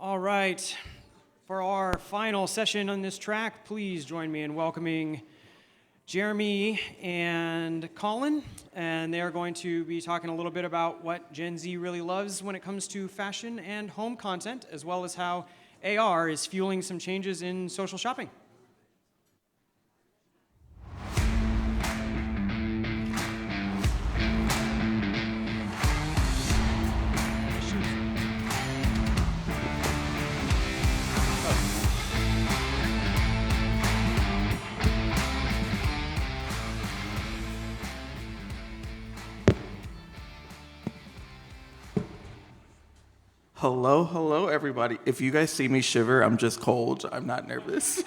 All right. For our final session on this track, please join me in welcoming Jeremy and Colin. And they are going to be talking a little bit about what Gen Z really loves when it comes to fashion and home content, as well as how AR is fueling some changes in social shopping. Hello, everybody. If you guys see me shiver, I'm just cold. I'm not nervous.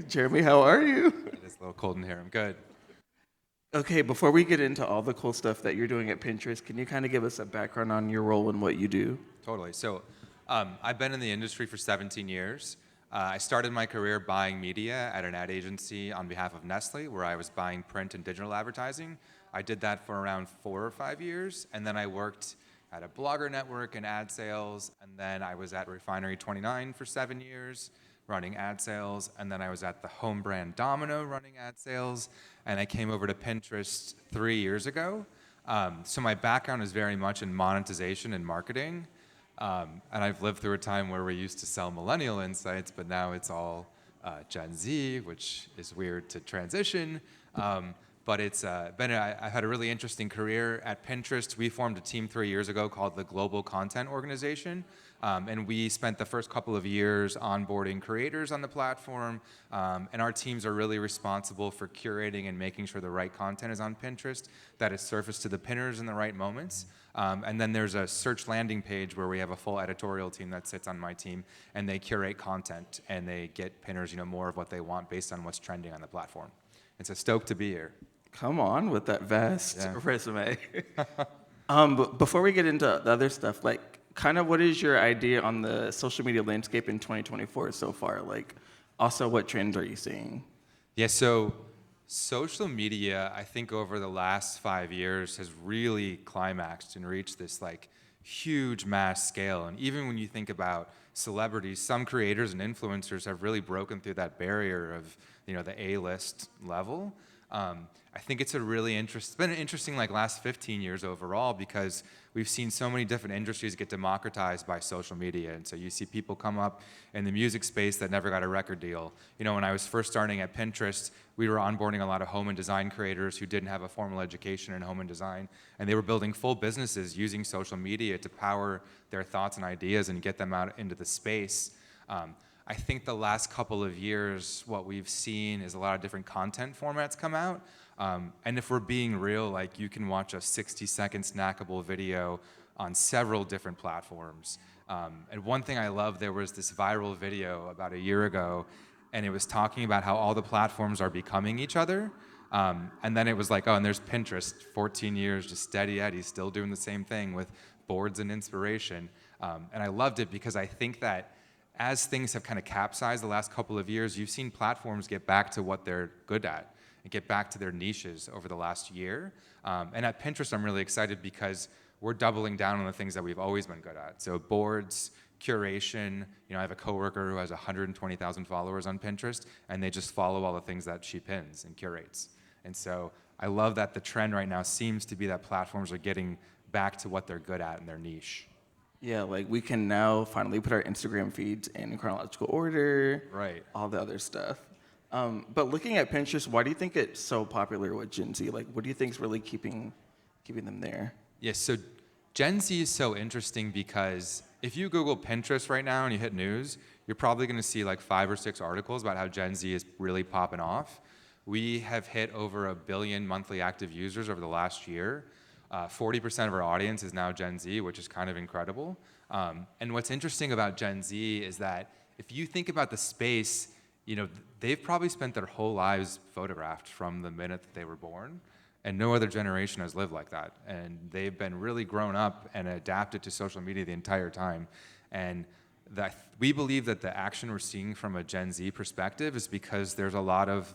Jeremy, how are you? It is a little cold in here. I'm good. Okay, before we get into all the cool stuff that you're doing at Pinterest, can you kind of give us a background on your role and what you do? Totally. So I've been in the industry for 17 years. I started my career buying media at an ad agency on behalf of Nestle, where I was buying print and digital advertising. I did that for around 4 or 5 years, and then I worked at a blogger network in ad sales, and then I was at Refinery 29 for 7 years running ad sales, and then I was at the home brand Domino running ad sales, and I came over to Pinterest 3 years ago. So my background is very much in monetization and marketing, and I've lived through a time where we used to sell millennial insights, but now it's all Gen Z, which is weird to transition. But I've had a really interesting career at Pinterest. We formed a team 3 years ago called the Global Content Organization. And we spent the first couple of years onboarding creators on the platform. And our teams are really responsible for curating and making sure the right content is on Pinterest, that is surfaced to the pinners in the right moments. And then there's a search landing page where we have a full editorial team that sits on my team, and they curate content and they get pinners, more of what they want based on what's trending on the platform. And so stoked to be here. Come on with that vast resume. But before we get into the other stuff, kind of what is your idea on the social media landscape in 2024 so far? Also, what trends are you seeing? Yeah, so social media, I think over the last 5 years has really climaxed and reached this huge mass scale. And even when you think about celebrities, some creators and influencers have really broken through that barrier of the A-list level. I think it's been an interesting last 15 years overall, because we've seen so many different industries get democratized by social media. And so you see people come up in the music space that never got a record deal. When I was first starting at Pinterest, we were onboarding a lot of home and design creators who didn't have a formal education in home and design, and they were building full businesses using social media to power their thoughts and ideas and get them out into the space. I think the last couple of years, what we've seen is a lot of different content formats come out. And if we're being real, you can watch a 60-second snackable video on several different platforms. And one thing I love, there was this viral video about a year ago, and it was talking about how all the platforms are becoming each other. And then it was and there's Pinterest, 14 years, just steady Eddie, still doing the same thing with boards and inspiration. And I loved it because I think that as things have kind of capsized the last couple of years, you've seen platforms get back to what they're good at and get back to their niches over the last year. And at Pinterest, I'm really excited because we're doubling down on the things that we've always been good at. So boards, curation. I have a coworker who has 120,000 followers on Pinterest, and they just follow all the things that she pins and curates. And so I love that the trend right now seems to be that platforms are getting back to what they're good at in their niche. Yeah, we can now finally put our Instagram feeds in chronological order. Right. All the other stuff. But looking at Pinterest, why do you think it's so popular with Gen Z? What do you think is really keeping them there? Yes, so Gen Z is so interesting because if you Google Pinterest right now and you hit news, you're probably going to see 5 or 6 articles about how Gen Z is really popping off. We have hit over 1 billion monthly active users over the last year. 40% of our audience is now Gen Z, which is kind of incredible. And what's interesting about Gen Z is that if you think about the space, they've probably spent their whole lives photographed from the minute that they were born, and no other generation has lived like that. And they've been really grown up and adapted to social media the entire time. And we believe that the action we're seeing from a Gen Z perspective is because there's a lot of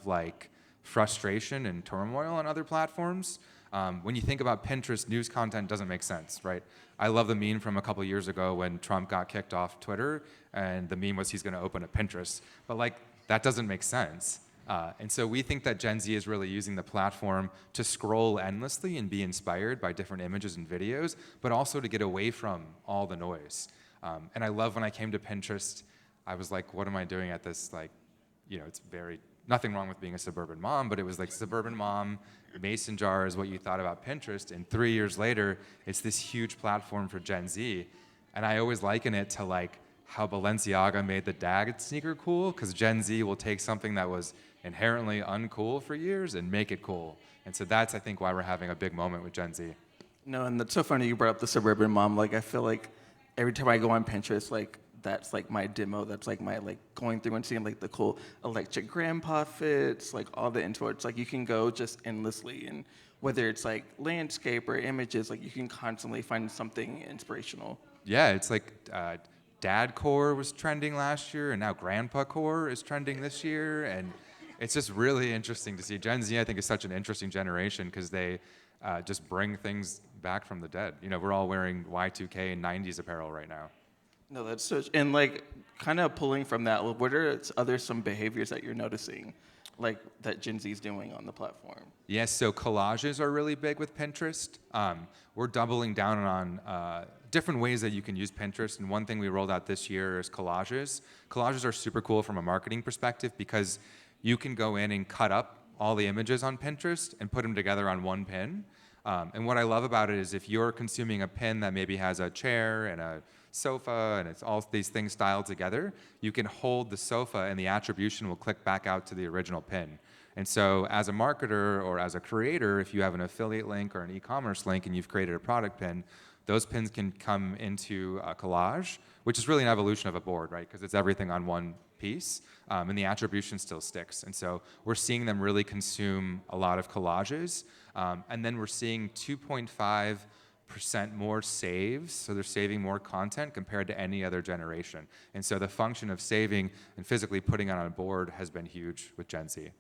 frustration and turmoil on other platforms. When you think about Pinterest, news content doesn't make sense, right? I love the meme from a couple years ago when Trump got kicked off Twitter, and the meme was he's going to open a Pinterest. But like, that doesn't make sense. And so we think that Gen Z is really using the platform to scroll endlessly and be inspired by different images and videos, but also to get away from all the noise. And I love when I came to Pinterest, I was like, what am I doing at this? Like, it's nothing wrong with being a suburban mom, but it was like suburban mom, mason jar is what you thought about Pinterest. And 3 years later, it's this huge platform for Gen Z. And I always liken it to like how Balenciaga made the Dag sneaker cool, because Gen Z will take something that was inherently uncool for years and make it cool. And so that's, I think, why we're having a big moment with Gen Z. No, and that's so funny you brought up the suburban mom. Like, I feel like every time I go on Pinterest, like, that's like my demo. That's like my going through and seeing like the cool electric grandpa fits, like all the inserts. Like you can go just endlessly, and whether it's like landscape or images, like you can constantly find something inspirational. Yeah, it's like dad core was trending last year, and now grandpa core is trending this year, and it's just really interesting to see. Gen Z, I think, is such an interesting generation because they just bring things back from the dead. We're all wearing Y2K and 90s apparel right now. No, that's such, and like kind of pulling from that, what are some behaviors that you're noticing, like that Gen Z is doing on the platform? Yes, so collages are really big with Pinterest. We're doubling down on different ways that you can use Pinterest, and one thing we rolled out this year is collages. Collages are super cool from a marketing perspective because you can go in and cut up all the images on Pinterest and put them together on one pin. And what I love about it is if you're consuming a pin that maybe has a chair and a sofa and it's all these things styled together, you can hold the sofa and the attribution will click back out to the original pin. And so as a marketer or as a creator, if you have an affiliate link or an e-commerce link and you've created a product pin, those pins can come into a collage, which is really an evolution of a board, right? Because it's everything on one piece, and the attribution still sticks. And so we're seeing them really consume a lot of collages, and then we're seeing 2.5% more saves, so they're saving more content compared to any other generation. And so the function of saving and physically putting it on a board has been huge with Gen Z.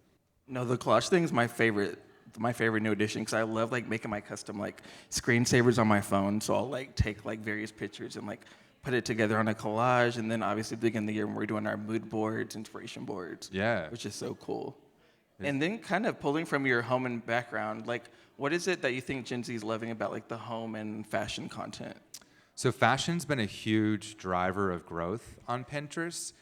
No, the collage thing is my favorite new addition because I love like making my custom like screensavers on my phone. So I'll like take like various pictures and like put it together on a collage, and then obviously begin the year when we're doing our mood boards, inspiration boards. Yeah. Which is so cool. And then kind of pulling from your home and background, like what is it that you think Gen Z is loving about like the home and fashion content? So fashion's been a huge driver of growth on Pinterest,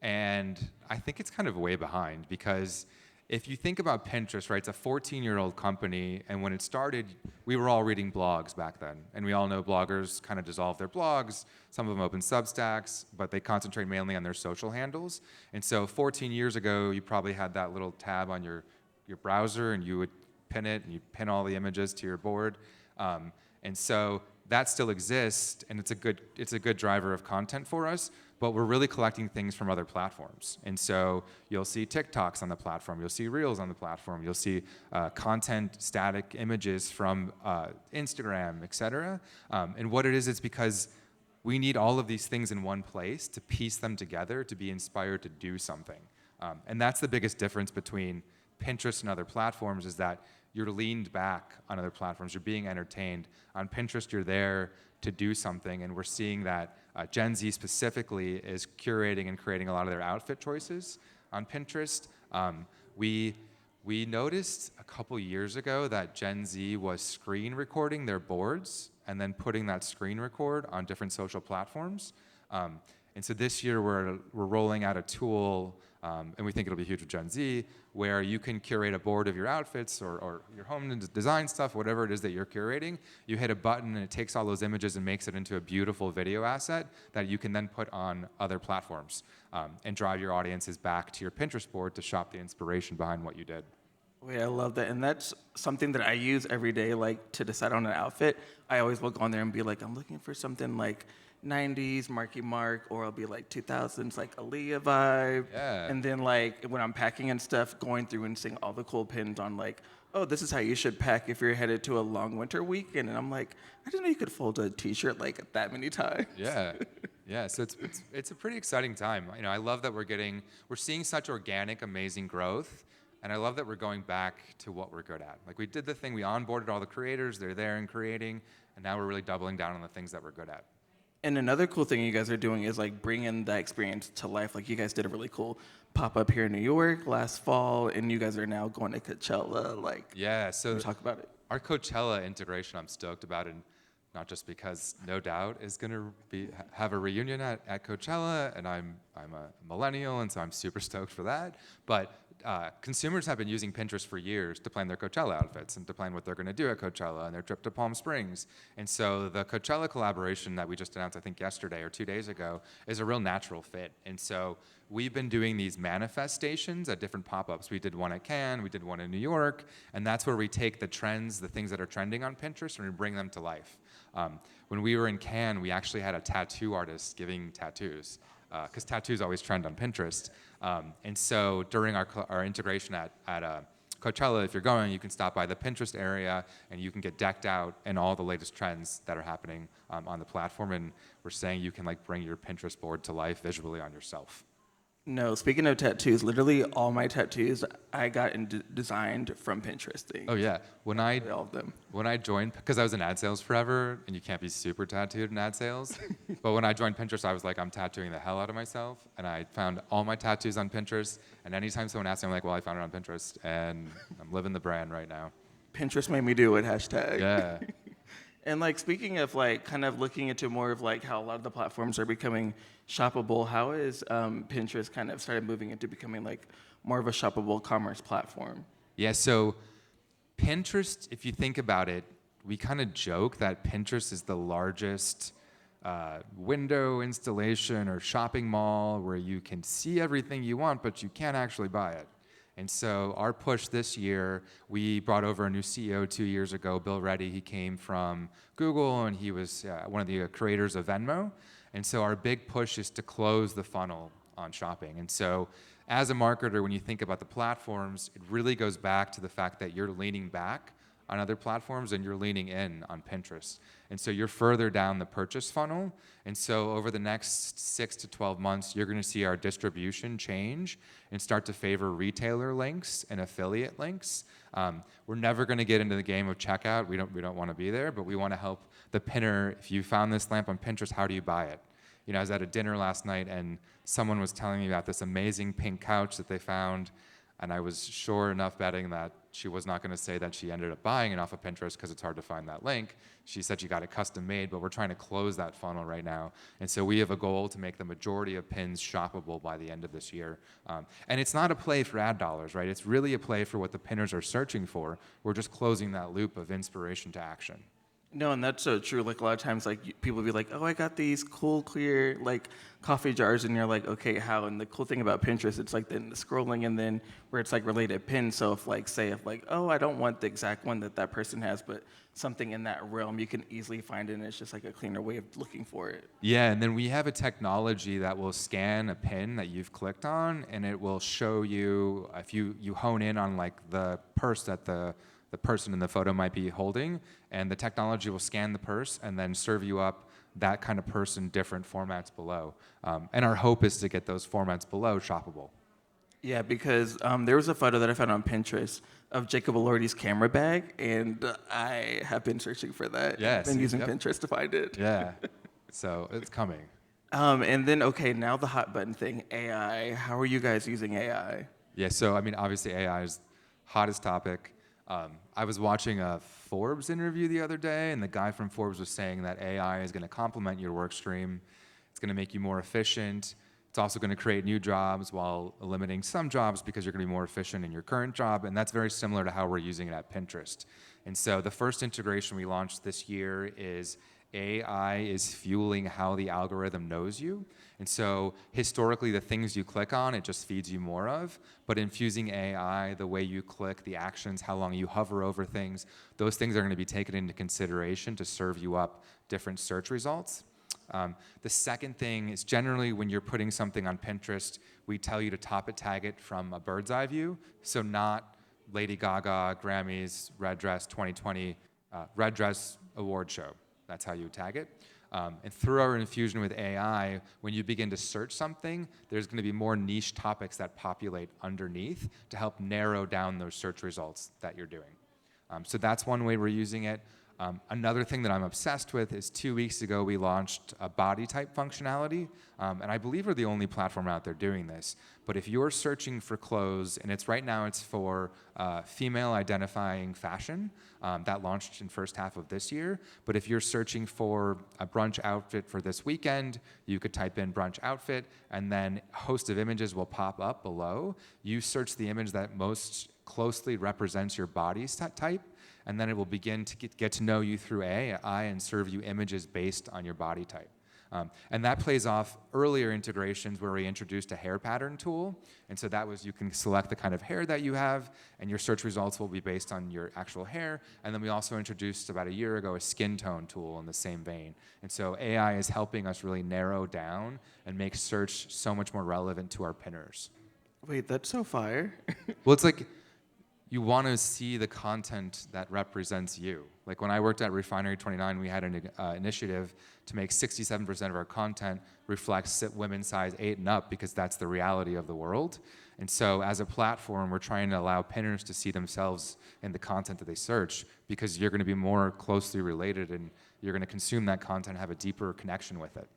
and I think it's kind of way behind because if you think about Pinterest, right, it's a 14-year-old company, and when it started, we were all reading blogs back then, and we all know bloggers kind of dissolve their blogs. Some of them open Substacks, but they concentrate mainly on their social handles. And so 14 years ago, you probably had that little tab on your browser, and you would pin it, and you pin all the images to your board. And so that still exists, and it's a good driver of content for us, but we're really collecting things from other platforms. And so you'll see TikToks on the platform, you'll see Reels on the platform, you'll see content, static images from Instagram, et cetera. And what it is, it's because we need all of these things in one place to piece them together to be inspired to do something. And that's the biggest difference between Pinterest and other platforms is that you're leaned back on other platforms, you're being entertained. On Pinterest, you're there to do something, and we're seeing that Gen Z specifically is curating and creating a lot of their outfit choices on Pinterest. We noticed a couple years ago that Gen Z was screen recording their boards and then putting that screen record on different social platforms. And so this year we're rolling out a tool, and we think it'll be huge with Gen Z, where you can curate a board of your outfits or your home and design stuff, whatever it is that you're curating. You hit a button and it takes all those images and makes it into a beautiful video asset that you can then put on other platforms and drive your audiences back to your Pinterest board to shop the inspiration behind what you did. Wait, I love that. And that's something that I use every day, like to decide on an outfit. I always look on there and be like, I'm looking for something like 90s Marky Mark, or I'll be like 2000s like Aaliyah vibe. Yeah. And then like when I'm packing and stuff, going through and seeing all the cool pins on like, oh, this is how you should pack if you're headed to a long winter weekend. And I'm like, I didn't know you could fold a t-shirt like that many times. Yeah. Yeah, so it's a pretty exciting time. I love that we're seeing such organic, amazing growth, And I love that we're going back to what we're good at. Like we did the thing, we onboarded all the creators, they're there and creating, and now we're really doubling down on the things that we're good at. And another cool thing you guys are doing is like bringing that experience to life. Like you guys did a really cool pop up here in New York last fall, and you guys are now going to Coachella. Like, Yeah, so talk about it. our Coachella integration, I'm stoked about, and not just because No Doubt is going to have a reunion at Coachella, and I'm a millennial, and so I'm super stoked for that. But consumers have been using Pinterest for years to plan their Coachella outfits and to plan what they're going to do at Coachella and their trip to Palm Springs. And so the Coachella collaboration that we just announced, I think yesterday or 2 days ago, is a real natural fit. And so we've been doing these manifestations at different pop-ups. We did one at Cannes, we did one in New York, and that's where we take the trends, the things that are trending on Pinterest, and we bring them to life. When we were in Cannes, we actually had a tattoo artist giving tattoos, because tattoos always trend on Pinterest. And so during our integration at Coachella, if you're going, you can stop by the Pinterest area and you can get decked out in all the latest trends that are happening on the platform. And we're saying you can like bring your Pinterest board to life visually on yourself. No, speaking of tattoos, literally all my tattoos I got designed from Pinterest things. Oh yeah, All of them. when I joined, because I was in ad sales forever, and you can't be super tattooed in ad sales. But when I joined Pinterest, I was like, I'm tattooing the hell out of myself, and I found all my tattoos on Pinterest. And anytime someone asks me, I'm like, well, I found it on Pinterest, and I'm living the brand right now. Pinterest made me do it, hashtag. Yeah. And like speaking of like kind of looking into more of like how a lot of the platforms are becoming shoppable, how is Pinterest kind of started moving into becoming like more of a shoppable commerce platform? Yeah, so Pinterest, if you think about it, we kind of joke that Pinterest is the largest window installation or shopping mall where you can see everything you want, but you can't actually buy it. And so our push this year, we brought over a new CEO 2 years ago, Bill Reddy. He came from Google, and he was one of the creators of Venmo. And so our big push is to close the funnel on shopping. And so as a marketer, when you think about the platforms, it really goes back to the fact that you're leaning back on other platforms and you're leaning in on Pinterest. And so you're further down the purchase funnel. And so over the next 6 to 12 months, you're going to see our distribution change and start to favor retailer links and affiliate links. We're never going to get into the game of checkout. We don't want to be there, but we want to help the pinner. If you found this lamp on Pinterest, how do you buy it? You know, I was at a dinner last night and someone was telling me about this amazing pink couch that they found. And I was sure enough betting that she was not going to say that she ended up buying it off of Pinterest because it's hard to find that link. She said she got it custom made, but we're trying to close that funnel right now. And so we have a goal to make the majority of pins shoppable by the end of this year. And it's not a play for ad dollars, right? It's really a play for what the pinners are searching for. We're just closing that loop of inspiration to action. No, and that's so true. Like a lot of times, like people be like, "Oh, I got these cool, clear like coffee jars," and you're like, "Okay, how?" And the cool thing about Pinterest, it's like then the scrolling, and then where it's like related pins. So if like say if like, "Oh, I don't want the exact one that that person has," but something in that realm, you can easily find it, and it's just like a cleaner way of looking for it. Yeah, and then we have a technology that will scan a pin that you've clicked on, and it will show you if you hone in on like the purse that the person in the photo might be holding, and the technology will scan the purse and then serve you up that kind of purse in different formats below. And our hope is to get those formats below shoppable. Yeah, because there was a photo that I found on Pinterest of Jacob Elordi's camera bag, and I have been searching for that. Yeah, I've been see, using yep. Pinterest to find it. Yeah, so it's coming. And then, okay, now the hot button thing, AI. How are you guys using AI? Yeah, so I mean, obviously AI is hottest topic. I was watching a Forbes interview the other day, and the guy from Forbes was saying that AI is going to complement your work stream. It's going to make you more efficient. It's also going to create new jobs while eliminating some jobs because you're going to be more efficient in your current job, and that's very similar to how we're using it at Pinterest. And so the first integration we launched this year is AI is fueling how the algorithm knows you. And so historically, the things you click on, it just feeds you more of. But infusing AI, the way you click, the actions, how long you hover over things, those things are going to be taken into consideration to serve you up different search results. The second thing is generally when you're putting something on Pinterest, we tell you to top it, tag it from a bird's eye view. So not Lady Gaga, Grammys, Red Dress 2020, Red Dress Award Show. That's how you tag it. And through our infusion with AI, when you begin to search something, there's going to be more niche topics that populate underneath to help narrow down those search results that you're doing. So that's one way we're using it. Another thing that I'm obsessed with is 2 weeks ago we launched a body type functionality, and I believe we're the only platform out there doing this. But if you're searching for clothes, and it's right now it's for female identifying fashion, that launched in first half of this year. But if you're searching for a brunch outfit for this weekend, you could type in brunch outfit, and then a host of images will pop up below. You search the image that most closely represents your body type, and then it will begin to get to know you through AI and serve you images based on your body type. And that plays off earlier integrations where we introduced a hair pattern tool. And so that was, you can select the kind of hair that you have, and your search results will be based on your actual hair. And then we also introduced about a year ago a skin tone tool in the same vein. And so AI is helping us really narrow down and make search so much more relevant to our pinners. Wait, that's so fire. Well, it's like, you want to see the content that represents you. Like when I worked at Refinery 29, we had an initiative to make 67% of our content reflect women's size 8 and up, because that's the reality of the world. And so as a platform, we're trying to allow pinners to see themselves in the content that they search, because you're going to be more closely related and you're going to consume that content and have a deeper connection with it.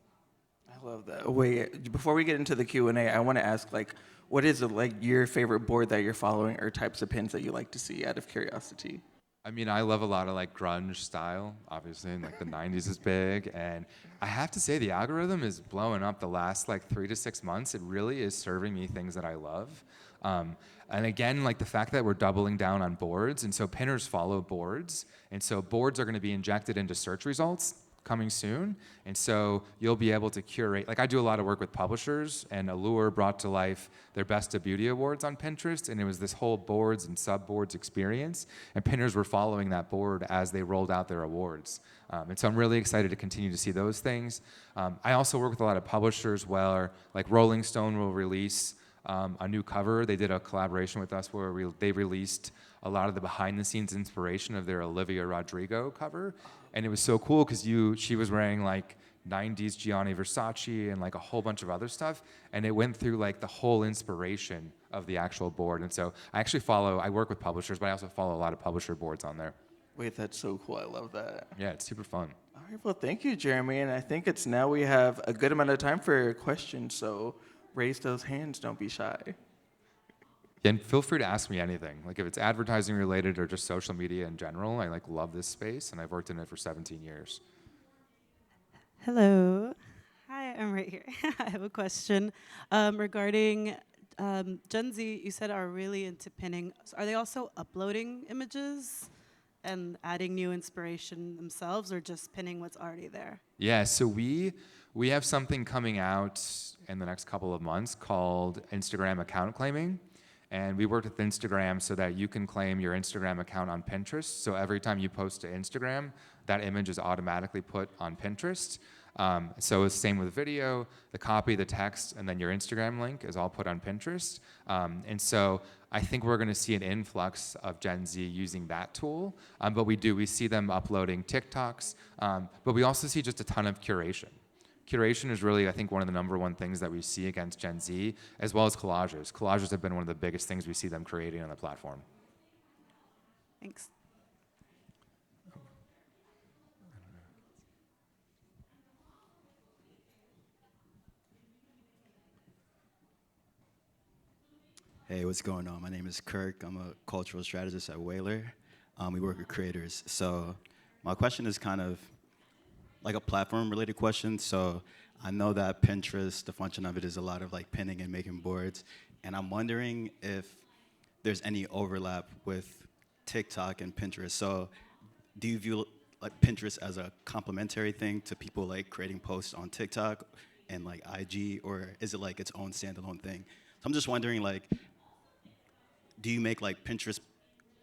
I love that. Wait, before we get into the Q&A, I want to ask, like, what is your favorite board that you're following, or types of pins that you like to see, out of curiosity? I mean, I love a lot of like grunge style, obviously, and like the 90s is big. And I have to say the algorithm is blowing up the last like 3 to 6 months. It really is serving me things that I love. And again, like the fact that we're doubling down on boards, and so pinners follow boards. And so boards are going to be injected into search results coming soon. And so you'll be able to curate, like I do a lot of work with publishers, and Allure brought to life their Best of Beauty Awards on Pinterest, and it was this whole boards and subboards experience, and pinners were following that board as they rolled out their awards. And so I'm really excited to continue to see those things. I also work with a lot of publishers where, like Rolling Stone will release a new cover. They did a collaboration with us where they released a lot of the behind-the-scenes inspiration of their Olivia Rodrigo cover. And it was so cool because she was wearing like 90s Gianni Versace and like a whole bunch of other stuff. And it went through like the whole inspiration of the actual board. And so I work with publishers, but I also follow a lot of publisher boards on there. Wait, that's so cool. I love that. Yeah, it's super fun. All right, well, thank you, Jeremy. And I think it's now we have a good amount of time for questions, so raise those hands. Don't be shy. Yeah, and feel free to ask me anything. Like if it's advertising related or just social media in general, I like love this space, and I've worked in it for 17 years. Hello. Hi, I'm right here. I have a question regarding Gen Z. You said are really into pinning. So are they also uploading images and adding new inspiration themselves, or just pinning what's already there? Yeah, so we have something coming out in the next couple of months called Instagram account claiming. And we worked with Instagram so that you can claim your Instagram account on Pinterest. So every time you post to Instagram, that image is automatically put on Pinterest. So it's the same with video, the copy, the text, and then your Instagram link is all put on Pinterest. And so I think we're going to see an influx of Gen Z using that tool. But we see them uploading TikToks. But we also see just a ton of curation. Curation is really, I think, one of the number one things that we see against Gen Z, as well as collages. Collages have been one of the biggest things we see them creating on the platform. Thanks. Hey, what's going on? My name is Kirk. I'm a cultural strategist at Whaler. We work with creators. So my question is kind of like a platform-related question. So I know that Pinterest, the function of it is a lot of like pinning and making boards. And I'm wondering if there's any overlap with TikTok and Pinterest. So do you view like Pinterest as a complementary thing to people like creating posts on TikTok and like IG, or is it like its own standalone thing? So I'm just wondering, like, do you make like Pinterest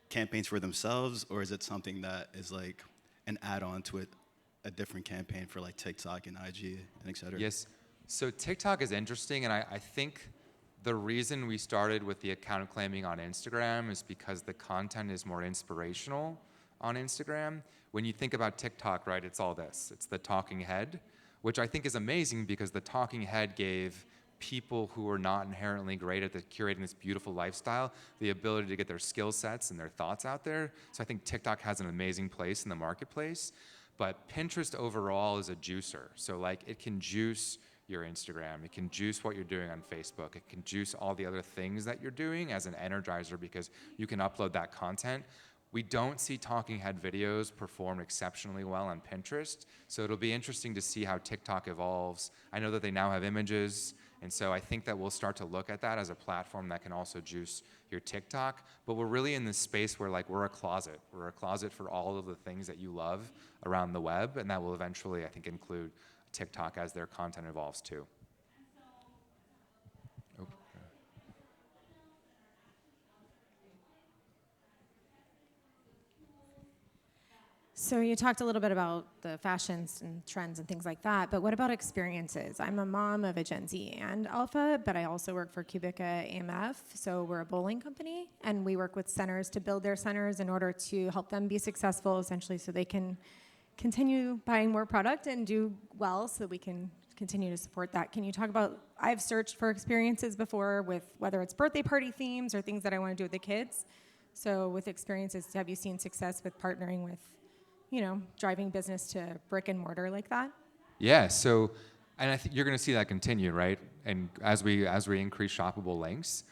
campaigns for themselves, or is it something that is like an add-on to it, a different campaign for like TikTok and IG and et cetera? Yes. So TikTok is interesting, and I think the reason we started with the account claiming on Instagram is because the content is more inspirational. on Instagram. When you think about TikTok, right, it's all this. It's the talking head, which I think is amazing because the talking head gave people who are not inherently great at curating this beautiful lifestyle the ability to get their skill sets and their thoughts out there. So I think TikTok has an amazing place in the marketplace. But Pinterest overall is a juicer. So like it can juice your Instagram, it can juice what you're doing on Facebook, it can juice all the other things that you're doing as an energizer because you can upload that content. We don't see talking head videos perform exceptionally well on Pinterest, so it'll be interesting to see how TikTok evolves. I know that they now have images, and so I think that we'll start to look at that as a platform that can also juice your TikTok. But we're really in this space where like we're a closet. We're a closet for all of the things that you love around the web, and that will eventually, I think, include TikTok as their content evolves too. So you talked a little bit about the fashions and trends and things like that, but what about experiences? I'm a mom of a Gen Z and Alpha, but I also work for Cubica AMF, so we're a bowling company, and we work with centers to build their centers in order to help them be successful, essentially, so they can continue buying more product and do well so we can continue to support that. Can you talk about, I've searched for experiences before with whether it's birthday party themes or things that I want to do with the kids. So with experiences, have you seen success with partnering with, you know, driving business to brick and mortar like that? Yeah, so, and I think you're going to see that continue, right? And as we increase shoppable links,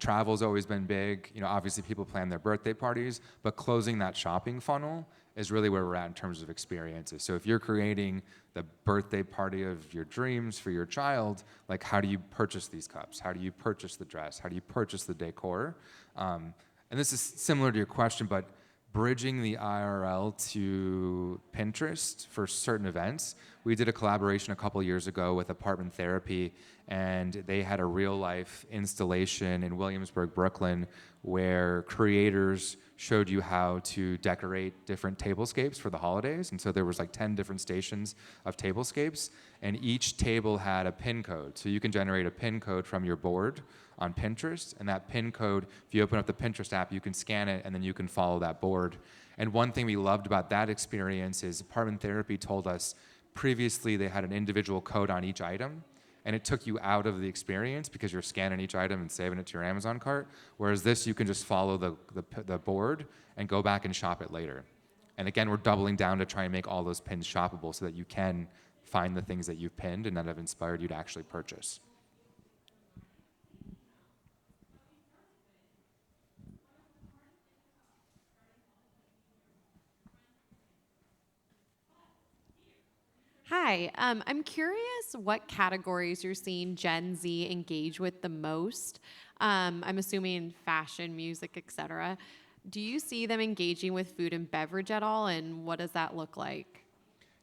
travel's always been big. You know, obviously people plan their birthday parties, but closing that shopping funnel is really where we're at in terms of experiences. So if you're creating the birthday party of your dreams for your child, like how do you purchase these cups? How do you purchase the dress? How do you purchase the decor? And this is similar to your question, but bridging the IRL to Pinterest for certain events. We did a collaboration a couple years ago with Apartment Therapy, and they had a real life installation in Williamsburg, Brooklyn, where creators showed you how to decorate different tablescapes for the holidays. And so there was like 10 different stations of tablescapes, and each table had a pin code. So you can generate a pin code from your board on Pinterest, and that pin code, if you open up the Pinterest app, you can scan it and then you can follow that board. And one thing we loved about that experience is Apartment Therapy told us previously they had an individual code on each item, and it took you out of the experience because you're scanning each item and saving it to your Amazon cart, whereas this, you can just follow the board and go back and shop it later. And again, we're doubling down to try and make all those pins shoppable so that you can find the things that you've pinned and that have inspired you to actually purchase. Hi, I'm curious what categories you're seeing Gen Z engage with the most. I'm assuming fashion, music, etc. Do you see them engaging with food and beverage at all, and what does that look like?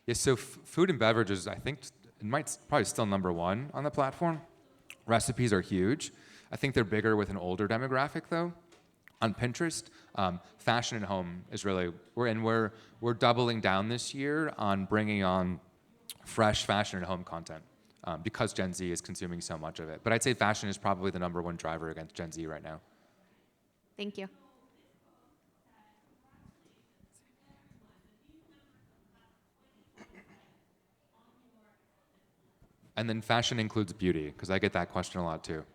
Yeah, so food and beverages, I think it might probably still number one on the platform. Recipes are huge. I think they're bigger with an older demographic though. On Pinterest, fashion and home is really, we're doubling down this year on bringing on fresh fashion and home content because Gen Z is consuming so much of it. But I'd say fashion is probably the number one driver against Gen Z right now. Thank you. And then fashion includes beauty, because I get that question a lot too.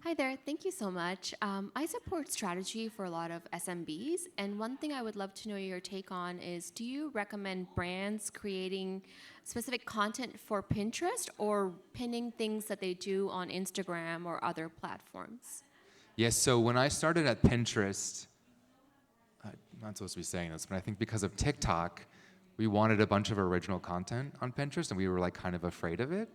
Hi there, thank you so much. I support strategy for a lot of SMBs, and one thing I would love to know your take on is, do you recommend brands creating specific content for Pinterest or pinning things that they do on Instagram or other platforms? Yes, so when I started at Pinterest, I'm not supposed to be saying this, but I think because of TikTok, we wanted a bunch of original content on Pinterest, and we were like kind of afraid of it.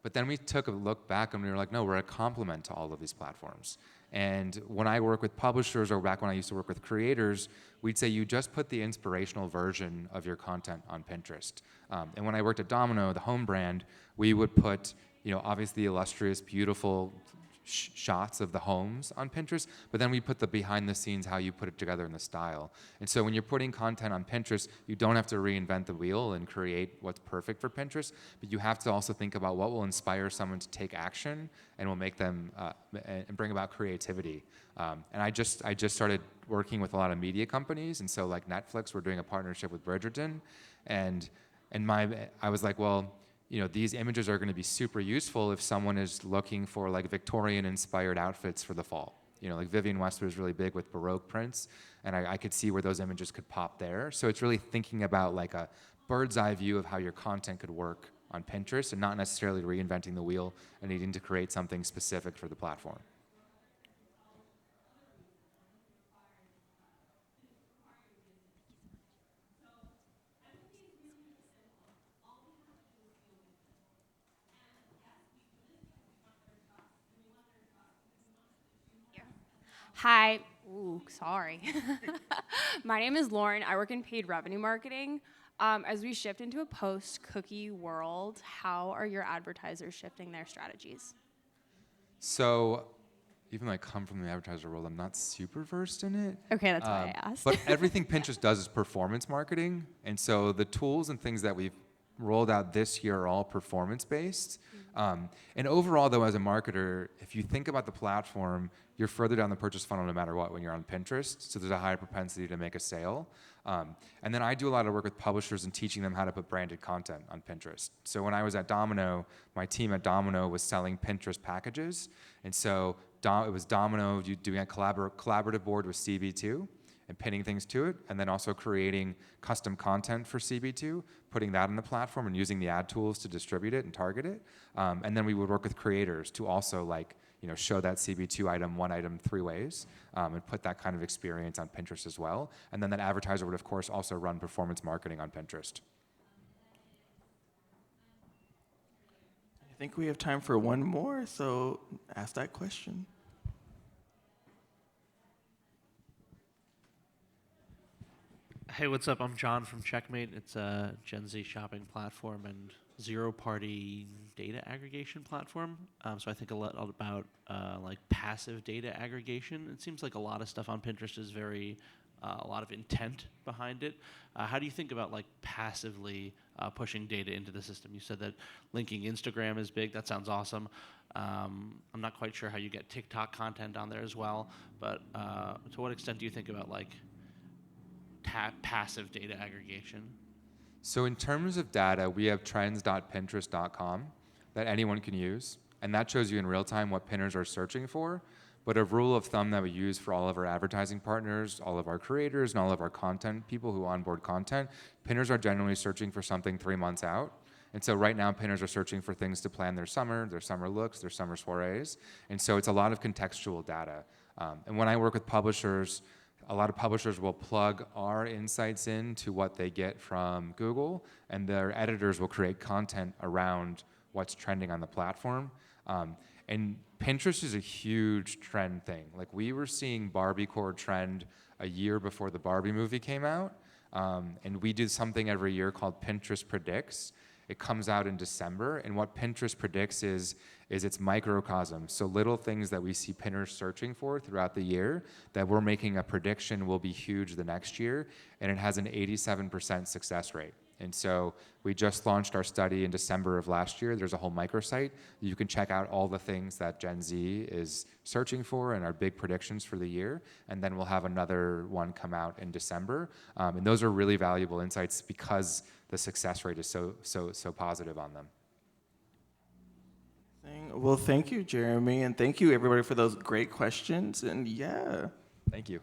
But then we took a look back and we were like, no, we're a complement to all of these platforms. And when I work with publishers, or back when I used to work with creators, we'd say you just put the inspirational version of your content on Pinterest. And when I worked at Domino, the home brand, we would put, you know, obviously illustrious, beautiful shots of the homes on Pinterest, but then we put the behind the scenes, how you put it together in the style. And so when you're putting content on Pinterest, you don't have to reinvent the wheel and create what's perfect for Pinterest, but you have to also think about what will inspire someone to take action and will make them and bring about creativity. And I just started working with a lot of media companies, and so like Netflix, we're doing a partnership with Bridgerton, and I was like, well, these images are going to be super useful if someone is looking for like Victorian-inspired outfits for the fall. Like Vivienne Westwood is really big with Baroque prints, and I could see where those images could pop there. So it's really thinking about like a bird's eye view of how your content could work on Pinterest and not necessarily reinventing the wheel and needing to create something specific for the platform. Hi. Ooh, sorry. My name is Lauren. I work in paid revenue marketing. As we shift into a post-cookie world, how are your advertisers shifting their strategies? So even though I come from the advertiser world, I'm not super versed in it. Okay, that's why I asked. But everything Pinterest does is performance marketing. And so the tools and things that we've rolled out this year are all performance-based. And overall, though, as a marketer, if you think about the platform, you're further down the purchase funnel no matter what when you're on Pinterest. So there's a higher propensity to make a sale. And then I do a lot of work with publishers and teaching them how to put branded content on Pinterest. So when I was at Domino, my team at Domino was selling Pinterest packages. And so it was Domino doing a collaborative board with CB2 and pinning things to it, and then also creating custom content for CB2, putting that on the platform and using the ad tools to distribute it and target it. And then we would work with creators to also show that CB2 item, one item, 3 ways, and put that kind of experience on Pinterest as well. And then that advertiser would, of course, also run performance marketing on Pinterest. I think we have time for one more, so ask that question. Hey, what's up? I'm John from Checkmate. It's a Gen Z shopping platform and zero-party data aggregation platform. So I think a lot about like passive data aggregation. It seems like a lot of stuff on Pinterest is very a lot of intent behind it. How do you think about like passively pushing data into the system? You said that linking Instagram is big. That sounds awesome. I'm not quite sure how you get TikTok content on there as well. But to what extent do you think about like passive data aggregation? So in terms of data, we have trends.pinterest.com that anyone can use, and that shows you in real time what pinners are searching for. But a rule of thumb that we use for all of our advertising partners, all of our creators, and all of our content people who onboard content, pinners are generally searching for something 3 months out. And so right now, pinners are searching for things to plan their summer looks, their summer soirees. And so it's a lot of contextual data. And when I work with publishers, a lot of publishers will plug our insights into what they get from Google, and their editors will create content around what's trending on the platform. And Pinterest is a huge trend thing. Like we were seeing Barbiecore trend a year before the Barbie movie came out. And we do something every year called Pinterest Predicts. It comes out in December, and what Pinterest predicts is its microcosm. So little things that we see pinners searching for throughout the year that we're making a prediction will be huge the next year, and it has an 87% success rate. And so we just launched our study in December of last year. There's a whole microsite. You can check out all the things that Gen Z is searching for and our big predictions for the year. And then we'll have another one come out in December. And those are really valuable insights because the success rate is so positive on them. Well, thank you, Jeremy, and thank you, everybody, for those great questions. And yeah. Thank you.